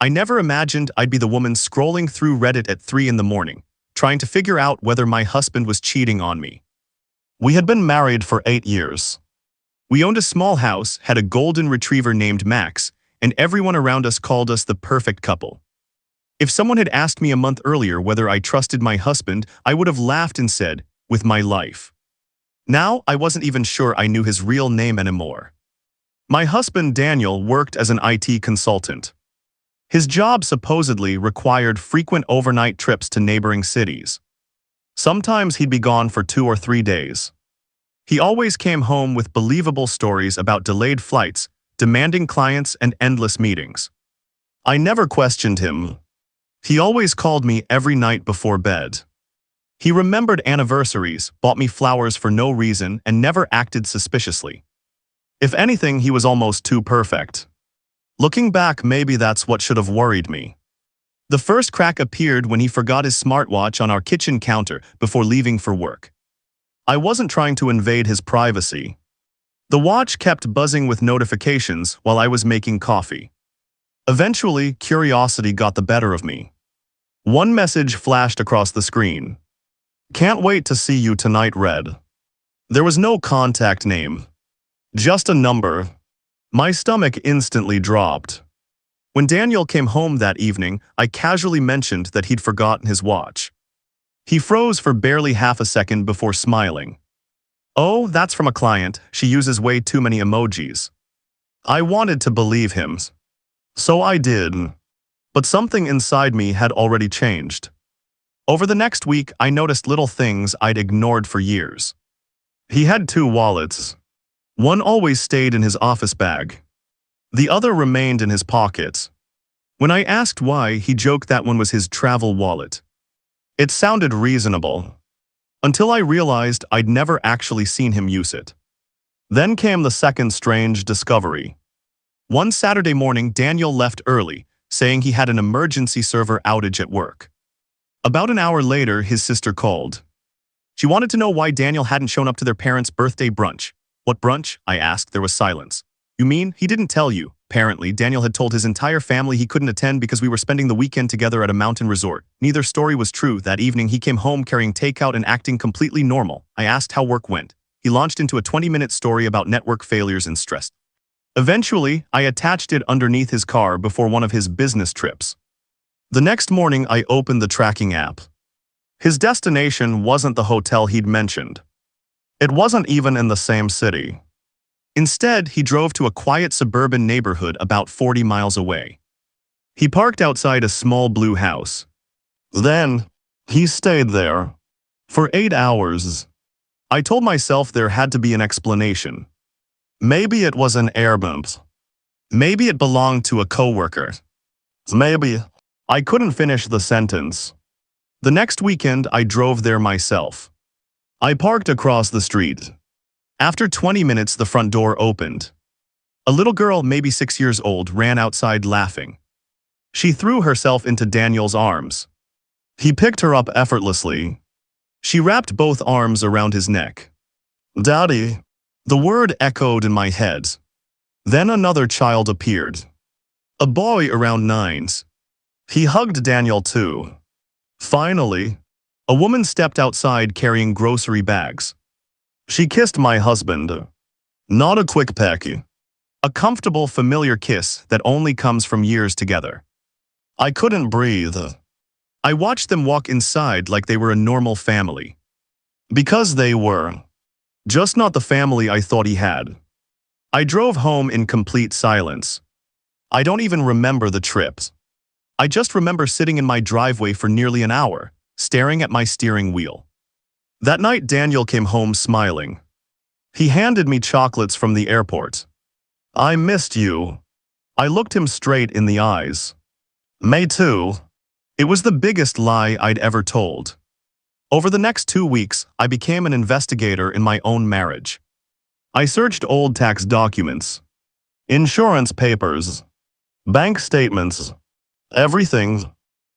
I never imagined I'd be the woman scrolling through Reddit at 3 in the morning, trying to figure out whether my husband was cheating on me. We had been married for 8 years. We owned a small house, had a golden retriever named Max, and everyone around us called us the perfect couple. If someone had asked me a month earlier whether I trusted my husband, I would have laughed and said, with my life. Now, I wasn't even sure I knew his real name anymore. My husband, Daniel, worked as an IT consultant. His job supposedly required frequent overnight trips to neighboring cities. Sometimes he'd be gone for 2 or 3 days. He always came home with believable stories about delayed flights, demanding clients, and endless meetings. I never questioned him. He always called me every night before bed. He remembered anniversaries, bought me flowers for no reason, and never acted suspiciously. If anything, he was almost too perfect. Looking back, maybe that's what should have worried me. The first crack appeared when he forgot his smartwatch on our kitchen counter before leaving for work. I wasn't trying to invade his privacy. The watch kept buzzing with notifications while I was making coffee. Eventually, curiosity got the better of me. One message flashed across the screen. "Can't wait to see you tonight, Red." There was no contact name. Just a number. My stomach instantly dropped. When Daniel came home that evening, I casually mentioned that he'd forgotten his watch. He froze for barely half a second before smiling. "Oh, that's from a client. She uses way too many emojis." I wanted to believe him. So I did. But something inside me had already changed. Over the next week, I noticed little things I'd ignored for years. He had 2 wallets. One always stayed in his office bag. The other remained in his pocket. When I asked why, he joked that one was his travel wallet. It sounded reasonable, until I realized I'd never actually seen him use it. Then came the second strange discovery. One Saturday morning, Daniel left early, saying he had an emergency server outage at work. About an hour later, his sister called. She wanted to know why Daniel hadn't shown up to their parents' birthday brunch. "What brunch?" I asked. There was silence. "You mean he didn't tell you?" Apparently, Daniel had told his entire family he couldn't attend because we were spending the weekend together at a mountain resort. Neither story was true. That evening, he came home carrying takeout and acting completely normal. I asked how work went. He launched into a 20-minute story about network failures and stress. Eventually, I attached it underneath his car before one of his business trips. The next morning, I opened the tracking app. His destination wasn't the hotel he'd mentioned. It wasn't even in the same city. Instead, he drove to a quiet suburban neighborhood about 40 miles away. He parked outside a small blue house. Then, he stayed there for 8 hours. I told myself there had to be an explanation. Maybe it was an air bump. Maybe it belonged to a coworker. Maybe. I couldn't finish the sentence. The next weekend, I drove there myself. I parked across the street. After 20 minutes, the front door opened. A little girl, maybe 6 years old, ran outside laughing. She threw herself into Daniel's arms. He picked her up effortlessly. She wrapped both arms around his neck. "Daddy." The word echoed in my head. Then another child appeared. A boy around 9. He hugged Daniel too. Finally, a woman stepped outside carrying grocery bags. She kissed my husband. Not a quick peck. A comfortable, familiar kiss that only comes from years together. I couldn't breathe. I watched them walk inside like they were a normal family. Because they were. Just not the family I thought he had. I drove home in complete silence. I don't even remember the trip. I just remember sitting in my driveway for nearly an hour, staring at my steering wheel. That night, Daniel came home smiling. He handed me chocolates from the airport. "I missed you." I looked him straight in the eyes. "Me too." It was the biggest lie I'd ever told. Over the next 2 weeks, I became an investigator in my own marriage. I searched old tax documents, insurance papers, bank statements, everything.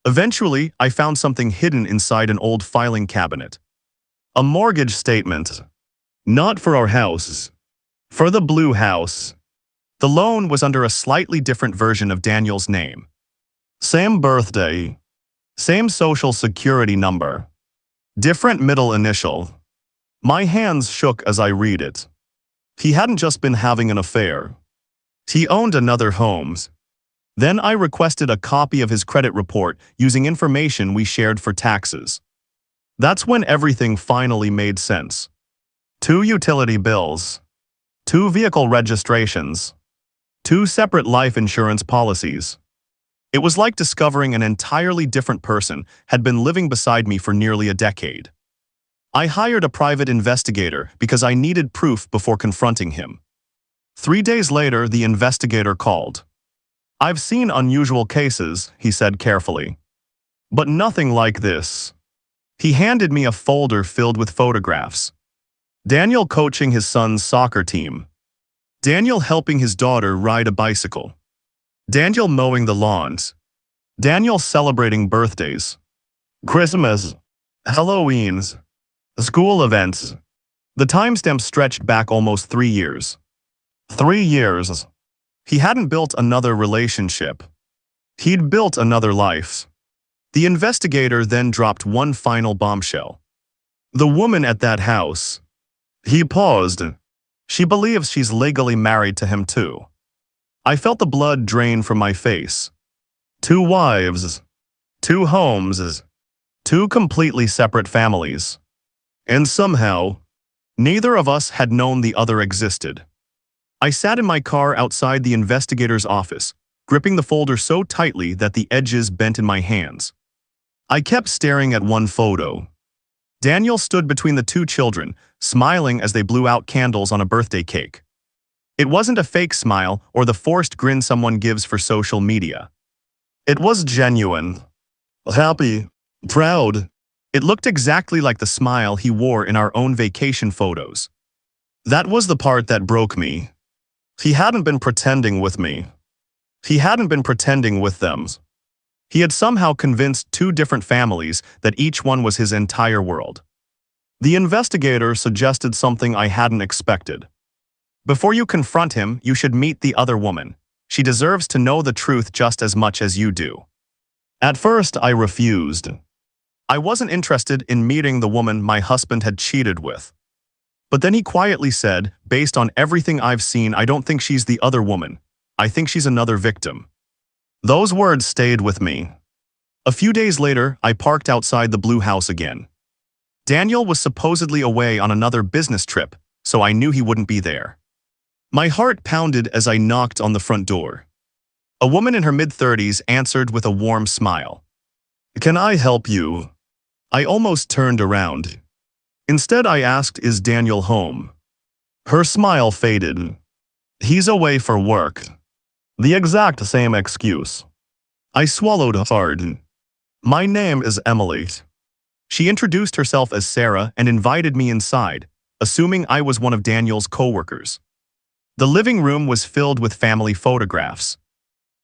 Eventually, I found something hidden inside an old filing cabinet. A mortgage statement. Not for our house. For the blue house. The loan was under a slightly different version of Daniel's name. Same birthday. Same social security number. Different middle initial. My hands shook as I read it. He hadn't just been having an affair. He owned another home. Then I requested a copy of his credit report using information we shared for taxes. That's when everything finally made sense. 2 utility bills. 2 vehicle registrations. 2 separate life insurance policies. It was like discovering an entirely different person had been living beside me for nearly a decade. I hired a private investigator because I needed proof before confronting him. 3 days later, the investigator called. "I've seen unusual cases," he said carefully. "But nothing like this." He handed me a folder filled with photographs. Daniel coaching his son's soccer team. Daniel helping his daughter ride a bicycle. Daniel mowing the lawns. Daniel celebrating birthdays. Christmas. Halloweens. School events. The timestamp stretched back almost 3 years. 3 years. He hadn't built another relationship. He'd built another life. The investigator then dropped one final bombshell. The woman at that house. He paused. She believes she's legally married to him too. I felt the blood drain from my face. 2 wives. 2 homes. 2 completely separate families. And somehow, neither of us had known the other existed. I sat in my car outside the investigator's office, gripping the folder so tightly that the edges bent in my hands. I kept staring at one photo. Daniel stood between the 2 children, smiling as they blew out candles on a birthday cake. It wasn't a fake smile or the forced grin someone gives for social media. It was genuine. Happy. Proud. It looked exactly like the smile he wore in our own vacation photos. That was the part that broke me. He hadn't been pretending with me. He hadn't been pretending with them. He had somehow convinced 2 different families that each one was his entire world. The investigator suggested something I hadn't expected. Before you confront him, you should meet the other woman. She deserves to know the truth just as much as you do. At first, I refused. I wasn't interested in meeting the woman my husband had cheated with. But then he quietly said, "Based on everything I've seen, I don't think she's the other woman. I think she's another victim." Those words stayed with me. A few days later, I parked outside the blue house again. Daniel was supposedly away on another business trip, so I knew he wouldn't be there. My heart pounded as I knocked on the front door. A woman in her mid-30s answered with a warm smile. "Can I help you?" I almost turned around. Instead, I asked, "Is Daniel home?" Her smile faded. "He's away for work." The exact same excuse. I swallowed hard. "My name is Emily." She introduced herself as Sarah and invited me inside, assuming I was one of Daniel's coworkers. The living room was filled with family photographs.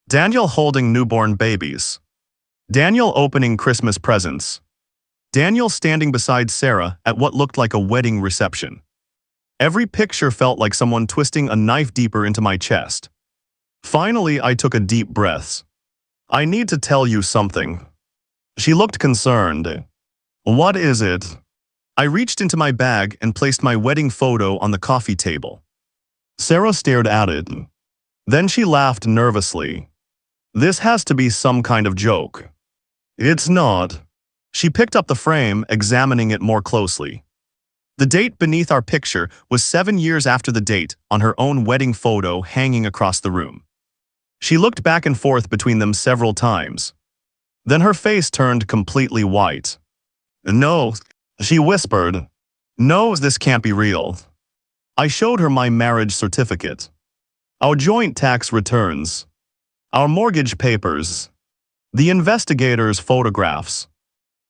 Daniel holding newborn babies. Daniel opening Christmas presents. Daniel standing beside Sarah at what looked like a wedding reception. Every picture felt like someone twisting a knife deeper into my chest. Finally, I took a deep breath. "I need to tell you something." She looked concerned. "What is it?" I reached into my bag and placed my wedding photo on the coffee table. Sarah stared at it. Then she laughed nervously. "This has to be some kind of joke." "It's not." She picked up the frame, examining it more closely. The date beneath our picture was 7 years after the date on her own wedding photo hanging across the room. She looked back and forth between them several times. Then her face turned completely white. "No," she whispered. "No, this can't be real." I showed her my marriage certificate. Our joint tax returns. Our mortgage papers. The investigator's photographs.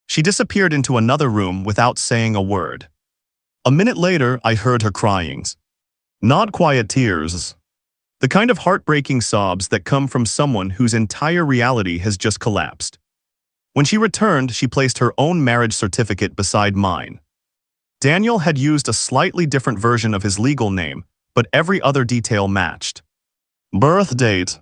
She disappeared into another room without saying a word. A minute later, I heard her crying. Not quiet tears. The kind of heartbreaking sobs that come from someone whose entire reality has just collapsed. When she returned, she placed her own marriage certificate beside mine. Daniel had used a slightly different version of his legal name, but every other detail matched. Birth date.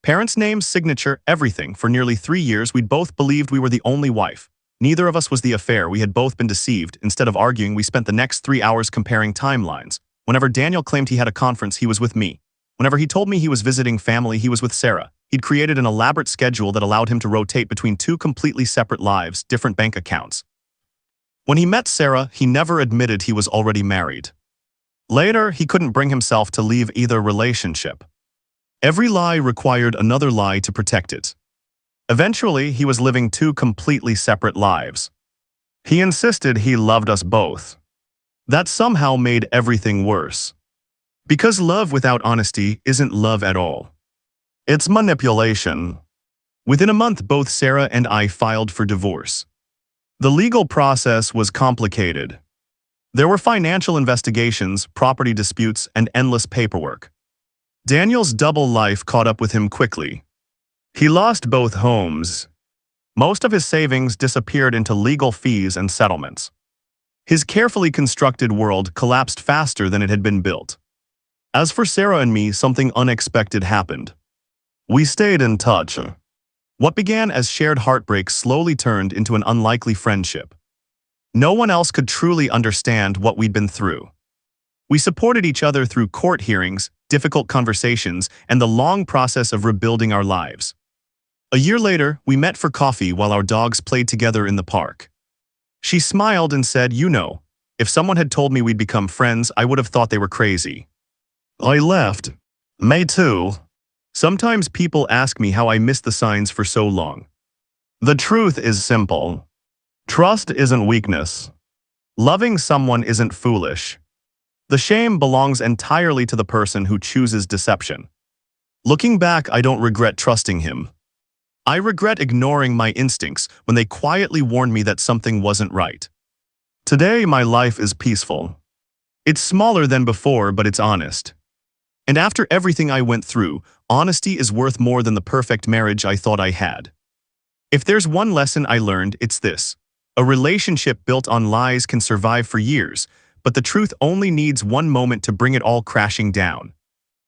Parents' names, signature, everything. For nearly 3 years, we'd both believed we were the only wife. Neither of us was the affair. We had both been deceived. Instead of arguing, we spent the next 3 hours comparing timelines. Whenever Daniel claimed he had a conference, he was with me. Whenever he told me he was visiting family, he was with Sarah. He'd created an elaborate schedule that allowed him to rotate between two completely separate lives, different bank accounts. When he met Sarah, he never admitted he was already married. Later, he couldn't bring himself to leave either relationship. Every lie required another lie to protect it. Eventually, he was living two completely separate lives. He insisted he loved us both. That somehow made everything worse. Because love without honesty isn't love at all. It's manipulation. Within a month, both Sarah and I filed for divorce. The legal process was complicated. There were financial investigations, property disputes, and endless paperwork. Daniel's double life caught up with him quickly. He lost both homes. Most of his savings disappeared into legal fees and settlements. His carefully constructed world collapsed faster than it had been built. As for Sarah and me, something unexpected happened. We stayed in touch. What began as shared heartbreak slowly turned into an unlikely friendship. No one else could truly understand what we'd been through. We supported each other through court hearings, difficult conversations, and the long process of rebuilding our lives. A year later, we met for coffee while our dogs played together in the park. She smiled and said, "You know, if someone had told me we'd become friends, I would have thought they were crazy." I left. Me too. Sometimes people ask me how I missed the signs for so long. The truth is simple. Trust isn't weakness. Loving someone isn't foolish. The shame belongs entirely to the person who chooses deception. Looking back, I don't regret trusting him. I regret ignoring my instincts when they quietly warned me that something wasn't right. Today, my life is peaceful. It's smaller than before, but it's honest. And after everything I went through, honesty is worth more than the perfect marriage I thought I had. If there's one lesson I learned, it's this. A relationship built on lies can survive for years, but the truth only needs one moment to bring it all crashing down.